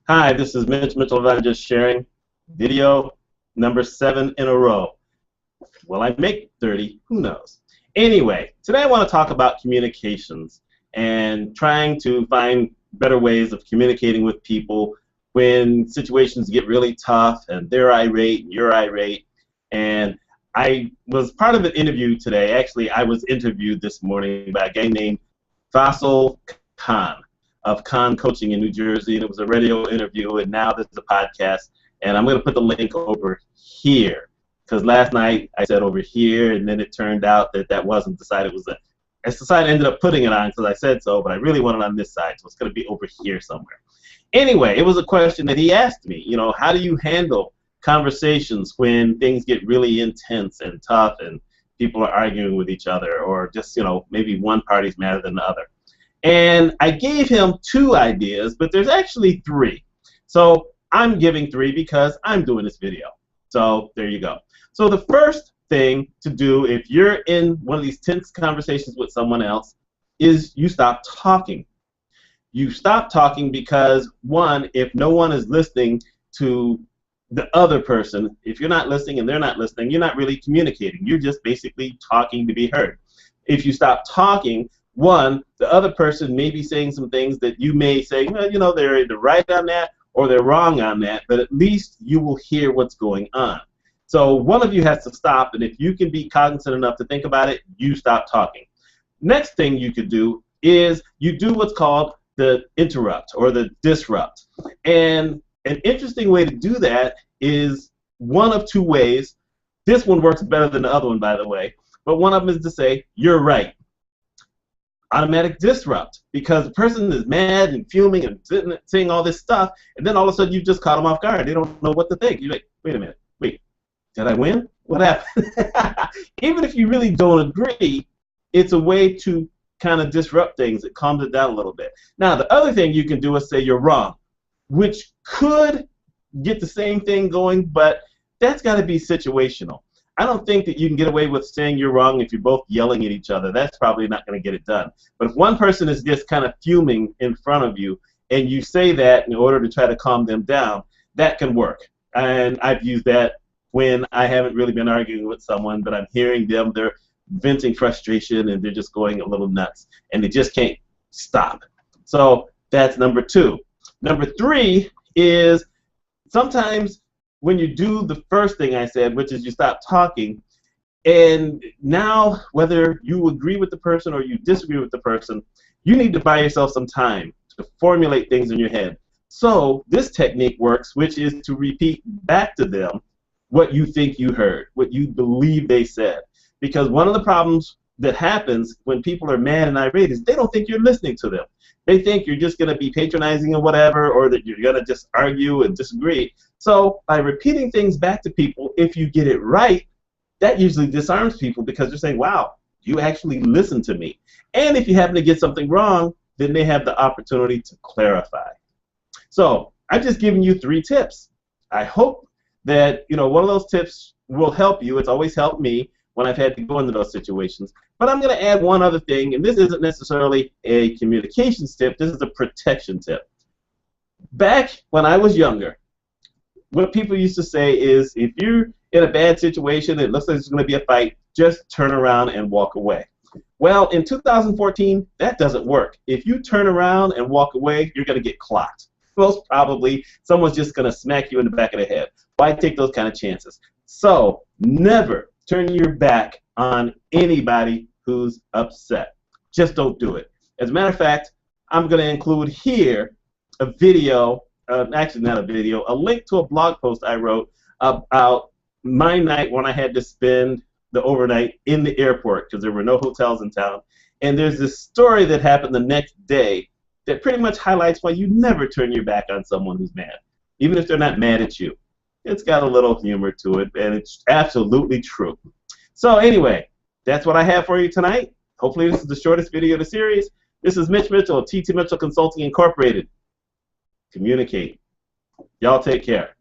Hi, this is Mitch Mitchell, and I'm just sharing video number 7 in a row. Will I make 30? Who knows? Anyway, today I want to talk about communications and trying to find better ways of communicating with people when situations get really tough and they're irate and you're irate. And I was part of an interview today. Actually, I was interviewed this morning by a guy named Faisal Khan of Khan Coaching in New Jersey, and it was a radio interview, and now this is a podcast, and I'm going to put the link over here, because last night I said over here, and then it turned out that that wasn't the side. It was I decided I ended up putting it on because I said so, but I really want it on this side, so it's going to be over here somewhere. Anyway, it was a question that he asked me, how do you handle conversations when things get really intense and tough and people are arguing with each other, or just, maybe one party's madder than the other? And I gave him 2 ideas, but there's actually 3. So I'm giving 3 because I'm doing this video. So there you go. So the first thing to do if you're in one of these tense conversations with someone else is you stop talking. You stop talking because, one, if no one is listening to the other person, if you're not listening and they're not listening, you're not really communicating. You're just basically talking to be heard. If you stop talking, one, the other person may be saying some things that you may say, well, they're either right on that or they're wrong on that, but at least you will hear what's going on. So one of you has to stop, and if you can be cognizant enough to think about it, you stop talking. Next thing you could do is you do what's called the interrupt or the disrupt. And an interesting way to do that is one of 2 ways. This one works better than the other one, by the way, but one of them is to say, you're right. Automatic disrupt, because the person is mad and fuming and saying all this stuff, and then all of a sudden you've just caught them off guard. They don't know what to think. You're like, wait a minute, did I win? What happened? Even if you really don't agree, it's a way to kind of disrupt things. It calms it down a little bit. Now, the other thing you can do is say you're wrong, which could get the same thing going, but that's got to be situational. I don't think that you can get away with saying you're wrong if you're both yelling at each other. That's probably not going to get it done. But if one person is just kind of fuming in front of you and you say that in order to try to calm them down, that can work. And I've used that when I haven't really been arguing with someone, but I'm hearing them, they're venting frustration and they're just going a little nuts and they just can't stop. So that's number 2. Number 3 is sometimes when you do the first thing I said, which is you stop talking, and now whether you agree with the person or you disagree with the person, you need to buy yourself some time to formulate things in your head. So this technique works, which is to repeat back to them what you think you heard, what you believe they said. Because one of the problems that happens when people are mad and irate is they don't think you're listening to them. They think you're just going to be patronizing or whatever, or that you're going to just argue and disagree. So by repeating things back to people, if you get it right, that usually disarms people because they're saying, wow, you actually listened to me. And if you happen to get something wrong, then they have the opportunity to clarify. So I've just given you 3 tips. I hope that one of those tips will help you. It's always helped me when I've had to go into those situations. But I'm going to add one other thing, and this isn't necessarily a communications tip. This is a protection tip. Back when I was younger, what people used to say is, if you're in a bad situation, it looks like there's going to be a fight, just turn around and walk away. Well, in 2014, that doesn't work. If you turn around and walk away, you're going to get clocked. Most probably, someone's just going to smack you in the back of the head. Why take those kind of chances? So never turn your back on anybody who's upset. Just don't do it. As a matter of fact, I'm going to include here a video, actually not a video, a link to a blog post I wrote about my night when I had to spend the overnight in the airport because there were no hotels in town. And there's this story that happened the next day that pretty much highlights why you never turn your back on someone who's mad, even if they're not mad at you. It's got a little humor to it, and it's absolutely true. So anyway, that's what I have for you tonight. Hopefully this is the shortest video of the series. This is Mitch Mitchell of TT Mitchell Consulting Incorporated. Communicate. Y'all take care.